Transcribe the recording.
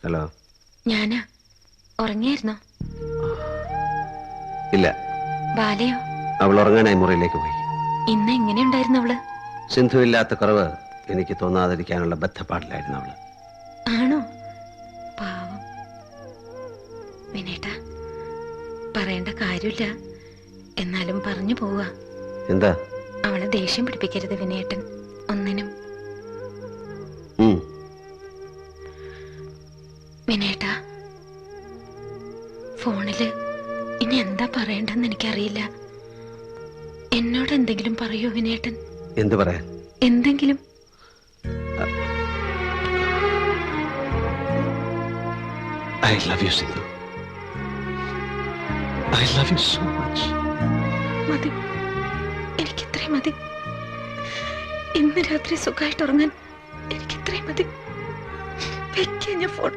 Hello. ഞാനാ. ഉറങ്ങിയായിരുന്നോ? ഇല്ല. ബാലയോ? അവൾ ഉറങ്ങാനായി മുറിയിലേക്ക് പോയി. ഇന്ന് എങ്ങനെയുണ്ടായിരുന്നു അവള്? സിന്ധു ഇല്ലാത്ത കുറവ് എനിക്ക് തോന്നാതിരിക്കാനുള്ള ബദ്ധപ്പാടിലായിരുന്നു അവള്. ആണോ? പാവം. വിനേട്ടാ, പറയേണ്ട കാര്യമില്ല, എന്നാലും പറഞ്ഞു പോവാ. എന്താ? അവളെ ദേഷ്യം പിടിപ്പിക്കരുത് വിനേട്ടൻ, ഒന്നിനും. വിനേട്ടാ, ഫോണില് ഇനി എന്താ പറയണ്ടെന്ന് എനിക്കറിയില്ല. എന്നോട് എന്തെങ്കിലും പറയൂ വിനേട്ടൻ. എന്ത് പറയാൻ? എന്തെങ്കിലും. I love you, Sindhu. I love you so much. മതി, എനിക്കിത്രയും മതി. ഇന്ന് രാത്രി സുഖമായിട്ട് ഉറങ്ങാൻ എനിക്കിത്രയും മതി. വെക്കാൻ ഞാൻ ഫോൺ.